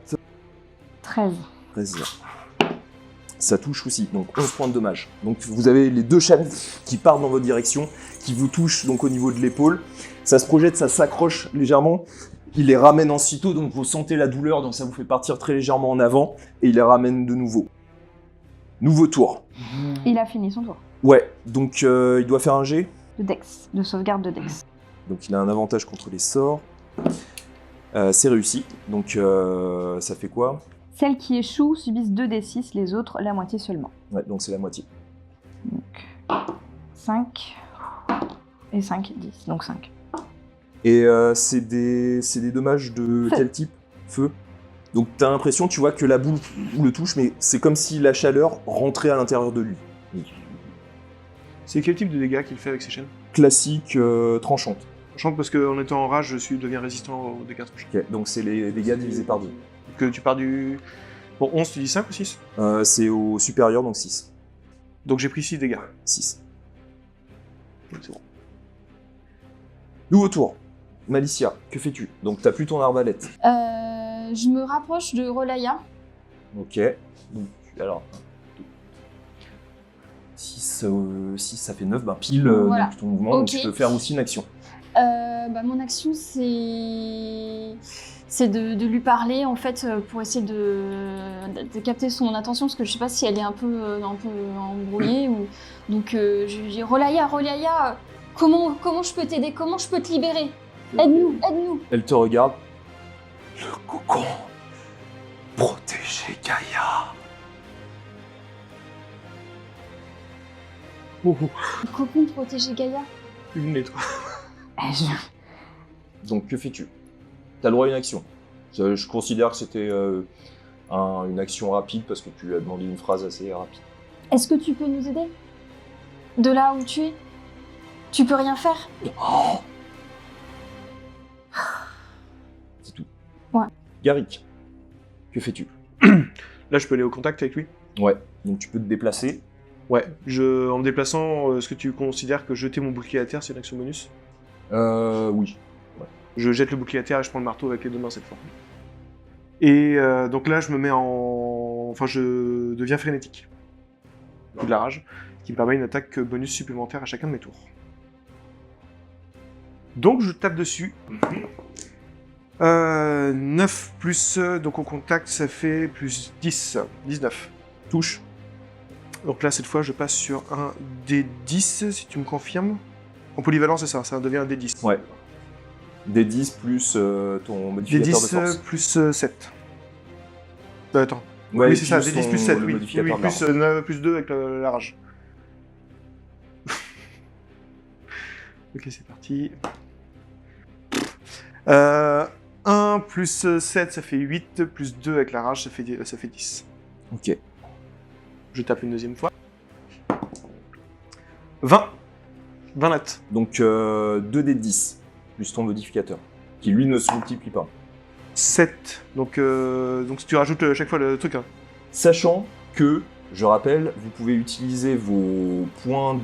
13. 13. Ça touche aussi, donc 11 points de dommage. Donc vous avez les deux chaînes qui partent dans votre direction, qui vous touchent donc au niveau de l'épaule. Ça se projette, ça s'accroche légèrement. Il les ramène en sitôt, donc vous sentez la douleur, donc ça vous fait partir très légèrement en avant. Et il les ramène de nouveau. Nouveau tour. Il a fini son tour. Ouais, donc il doit faire un jet. De Dex, de sauvegarde de Dex. Donc il a un avantage contre les sorts. C'est réussi, donc ça fait quoi? Celles qui échouent subissent 2d6, les autres la moitié seulement. Ouais, donc c'est la moitié. Donc 5 et 5, 10, donc 5. Et c'est des dommages de Feu. quel type? Feu. Donc t'as l'impression, tu vois, que la boule le touche, mais c'est comme si la chaleur rentrait à l'intérieur de lui. C'est quel type de dégâts qu'il fait avec ses chaînes? Classique, tranchante. Je chante parce qu'en étant en rage, je deviens résistant aux dégâts tranchants. Ok, donc c'est les dégâts divisés par 2. Que tu pars du... Bon, 11, tu dis 5 ou 6? C'est au supérieur, donc 6. Donc j'ai pris 6 dégâts. 6. Donc c'est bon. Nouveau tour. Malicia, que fais-tu? Donc t'as plus ton arbalète. Je me rapproche de Rolaya. Ok. Donc, alors... 6, ça fait 9, ben pile Voilà. donc ton mouvement, donc Ok. tu peux faire aussi une action. Mon action, c'est de lui parler, en fait, pour essayer de capter son attention, parce que je sais pas si elle est un peu embrouillée. Donc, je lui dis, Rolaya, comment je peux t'aider? Comment je peux te libérer? Aide-nous. Elle te regarde. Le cocon. Protéger Gaïa. Oh, oh. Cocon, protéger Gaïa. Une et toi. Donc que fais-tu? T'as le droit à une action. Je considère que c'était une action rapide parce que tu lui as demandé une phrase assez rapide. Est-ce que tu peux nous aider? De là où tu es? Tu peux rien faire? C'est tout. Ouais. Garrick, que fais-tu? Là, je peux aller au contact avec lui? Ouais, donc tu peux te déplacer. Ouais. En me déplaçant, est-ce que tu considères que jeter mon bouclier à terre, c'est une action bonus? Oui. Je jette le bouclier à terre et je prends le marteau avec les 2 mains cette fois. Et donc là, je me mets en... Enfin, je deviens frénétique. Coup de la rage, qui me permet une attaque bonus supplémentaire à chacun de mes tours. Donc je tape dessus. 9 plus... donc au contact, ça fait plus 10. 19. Touche. Donc là, cette fois, je passe sur un D10, si tu me confirmes. En polyvalence, c'est ça devient un D10. Ouais. Des 10 plus ton modificateur de D10 force. plus 7. Attends. Ouais, Oui, c'est ça, plus D10 plus ton- 7, le oui. modificateur Oui, de plus, l'arme. 9, plus 2 avec la rage. Ok, c'est parti. 1 plus 7, ça fait 8, plus 2 avec la rage, ça fait 10. Ok. Je tape une deuxième fois. 20. 20 nattes. Donc 2 des 10 plus ton modificateur, qui lui ne se multiplie pas. 7. Donc si tu rajoutes chaque fois le truc, hein. Sachant que, je rappelle, vous pouvez utiliser vos points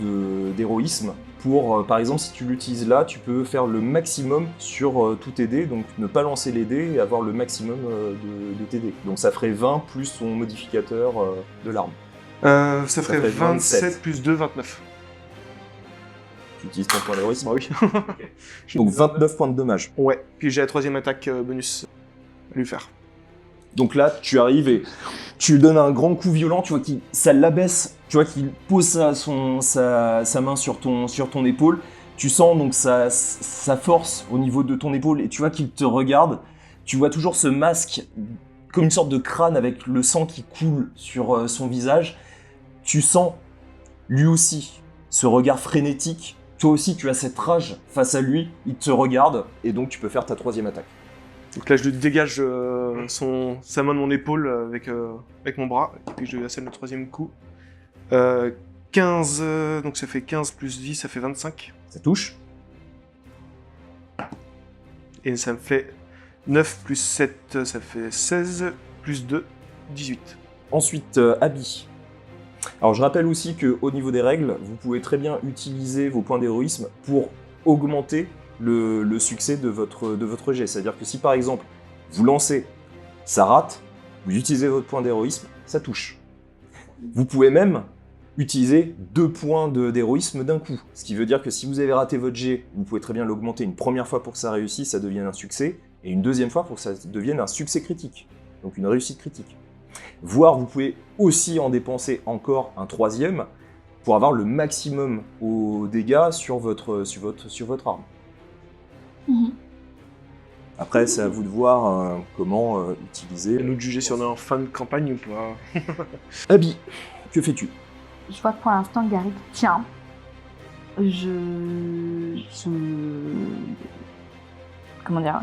d'héroïsme pour, par exemple, si tu l'utilises là, tu peux faire le maximum sur tous tes dés, donc ne pas lancer les dés et avoir le maximum de tes dés. Donc ça ferait 20 plus ton modificateur de l'arme. Ça ferait fait 27 27. plus 2, 29. Tu utilises ton point d'héroïsme. Bah oui. Donc 29 points de dommage. Ouais, puis j'ai la 3ème attaque bonus à lui faire. Donc là, tu arrives et tu lui donnes un grand coup violent, tu vois, ça l'abaisse, tu vois, qu'il pose sa main sur ton épaule. Tu sens donc sa force au niveau de ton épaule et tu vois qu'il te regarde. Tu vois toujours ce masque comme une sorte de crâne avec le sang qui coule sur son visage. Tu sens lui aussi ce regard frénétique. Toi aussi, tu as cette rage face à lui. Il te regarde et donc tu peux faire ta 3ème attaque. Donc là, je lui dégage sa main de mon épaule avec mon bras, et puis je lui assène le 3ème coup. 15, donc ça fait 15 plus 10, ça fait 25. Ça touche. Et ça me fait 9 plus 7, ça fait 16, plus 2, 18. Ensuite, Abby. Alors je rappelle aussi qu'au niveau des règles, vous pouvez très bien utiliser vos points d'héroïsme pour augmenter le succès de votre jet. C'est-à-dire que si par exemple, vous lancez, ça rate, vous utilisez votre point d'héroïsme, ça touche. Vous pouvez même utiliser 2 points d'héroïsme d'un coup. Ce qui veut dire que si vous avez raté votre jet, vous pouvez très bien l'augmenter une première fois pour que ça réussisse, ça devienne un succès, et une deuxième fois pour que ça devienne un succès critique. Donc une réussite critique. Voire vous pouvez aussi en dépenser encore un 3e pour avoir le maximum aux dégâts sur votre arme. Mhm. Après, c'est à vous de voir comment À utiliser. nous de juger si on est en fin de campagne ou pas. Abby, que fais-tu? Je vois que pour l'instant, Garrick tient. comment dire,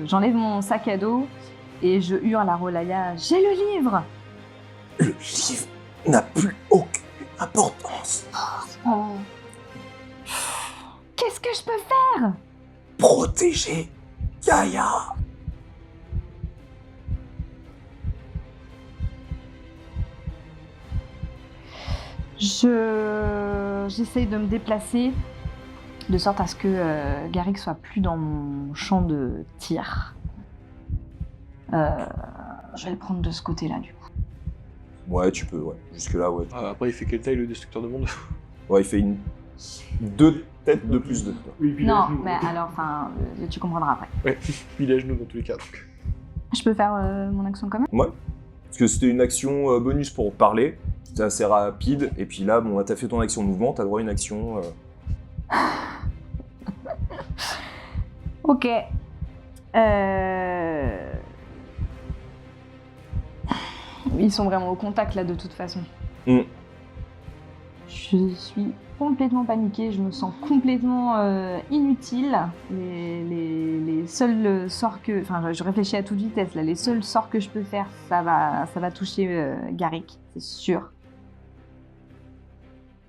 j'enlève mon sac à dos et je hurle à Rolaya, j'ai le livre. Le livre n'a plus aucune importance. Qu'est-ce que je peux faire? Protéger Gaïa. J'essaye de me déplacer de sorte à ce que Garrick soit plus dans mon champ de tir. Je vais le prendre de ce côté-là, du coup. Ouais, tu peux, ouais. Jusque-là, ouais. Après, il fait quelle taille le destructeur de monde? Ouais, il fait 2 têtes de plus de toi. Oui, puis Non, mais alors, enfin, tu comprendras après. Ouais, puis il est à genoux dans tous les cas. Donc. Je peux faire mon action quand même? Ouais. Parce que c'était une action bonus pour parler. C'était assez rapide. Et puis là, bon, t'as fait ton action de mouvement, t'as droit à une action... Ok. Ils sont vraiment au contact là de toute façon. Mm. Je suis complètement paniquée, je me sens complètement inutile. Les seuls sorts que... Enfin, je réfléchis à toute vitesse là. Les seuls sorts que je peux faire, ça va toucher Garrick, c'est sûr.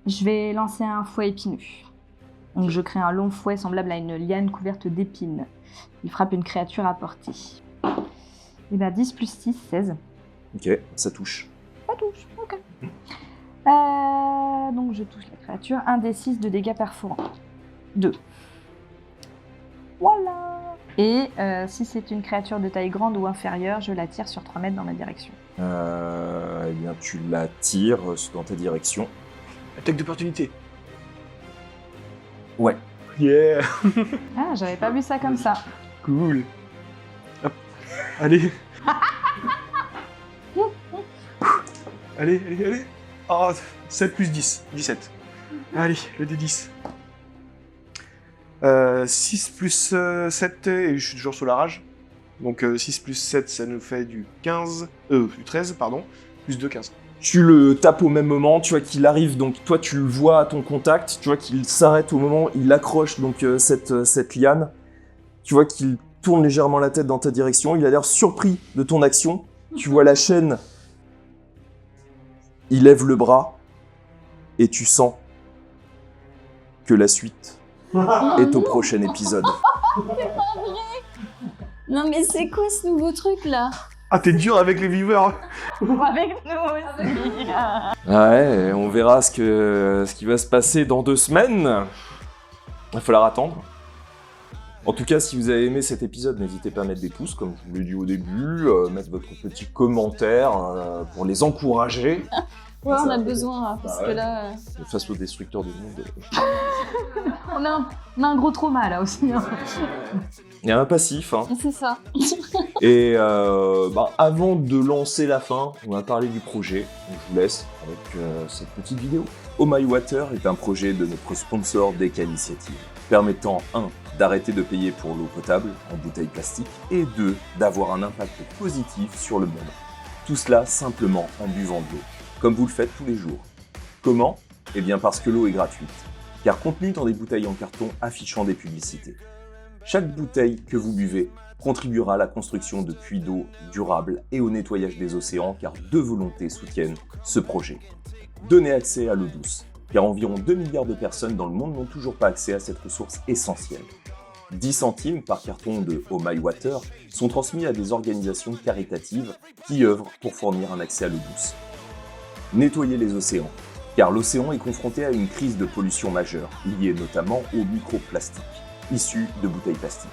Je vais lancer un fouet épineux. Donc je crée un long fouet semblable à une liane couverte d'épines. Il frappe une créature à portée. Et ben 10 plus 6, 16. Ok, ça touche. Ça touche, ok. Donc je touche la créature. 1 des 6 de dégâts perforants. 2. Voilà. Et si c'est une créature de taille grande ou inférieure, je la tire sur 3 mètres dans ma direction. Eh bien, tu la tires dans ta direction. Attaque d'opportunité. Ouais. Yeah. Ah, j'avais pas vu ça comme ça. Cool. Hop. Allez. Allez. Oh, 7 plus 10. 17. Allez, le D10. 6 plus 7, et je suis toujours sous la rage. Donc 6 plus 7, ça nous fait du 15... du 13, pardon. Plus 2, 15. Tu le tapes au même moment, tu vois qu'il arrive, donc toi tu le vois à ton contact, tu vois qu'il s'arrête au moment où il accroche donc cette liane. Tu vois qu'il tourne légèrement la tête dans ta direction, il a l'air surpris de ton action. Tu vois la chaîne, il lève le bras, et tu sens que la suite est au prochain épisode. Non mais c'est quoi ce nouveau truc là? Ah, t'es dur avec les viewers. Avec nous aussi. Ouais, on verra ce qui va se passer dans 2 semaines. Il va falloir attendre. En tout cas, si vous avez aimé cet épisode, n'hésitez pas à mettre des pouces, comme je vous l'ai dit au début, mettre votre petit commentaire pour les encourager. Ouais, on Ça a fait- besoin, hein, parce Bah que ouais. là... Face au destructeur du monde. On a un gros trauma là aussi. Hein. Il y a un passif, hein. C'est ça. Et avant de lancer la fin, on va parler du projet. Donc, je vous laisse avec cette petite vidéo. Oh My Water est un projet de notre sponsor DK Initiative, permettant 1. D'arrêter de payer pour l'eau potable en bouteilles plastiques, et 2. D'avoir un impact positif sur le monde. Tout cela simplement en buvant de l'eau, comme vous le faites tous les jours. Comment ? Eh bien parce que l'eau est gratuite, car contenue dans des bouteilles en carton affichant des publicités. Chaque bouteille que vous buvez contribuera à la construction de puits d'eau durables et au nettoyage des océans, car 2 volontés soutiennent ce projet. Donner accès à l'eau douce, car environ 2 milliards de personnes dans le monde n'ont toujours pas accès à cette ressource essentielle. 10 centimes par carton de Oh My Water sont transmis à des organisations caritatives qui œuvrent pour fournir un accès à l'eau douce. Nettoyer les océans, car l'océan est confronté à une crise de pollution majeure, liée notamment aux microplastiques, issus de bouteilles plastiques.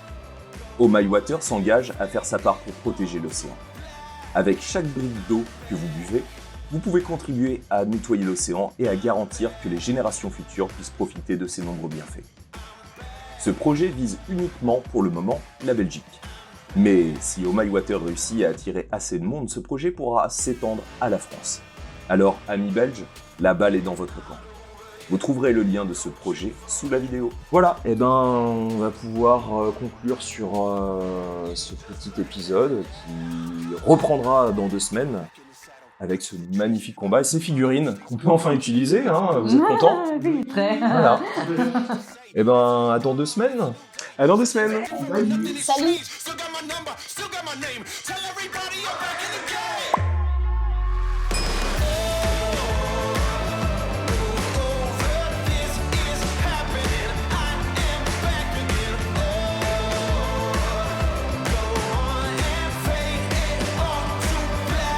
Oh My Water s'engage à faire sa part pour protéger l'océan. Avec chaque brique d'eau que vous buvez, vous pouvez contribuer à nettoyer l'océan et à garantir que les générations futures puissent profiter de ces nombreux bienfaits. Ce projet vise uniquement, pour le moment, la Belgique. Mais si Oh My Water réussit à attirer assez de monde, ce projet pourra s'étendre à la France. Alors, amis belges, la balle est dans votre camp. Vous trouverez le lien de ce projet sous la vidéo. Voilà, et on va pouvoir conclure sur ce petit épisode qui reprendra dans 2 semaines avec ce magnifique combat et ces figurines qu'on peut enfin utiliser, hein. Vous êtes contents ? Oui, très. Voilà. Eh ben, à dans 2 semaines. À dans 2 semaines. Salut. Still got my number, still got my name. Tell everybody up back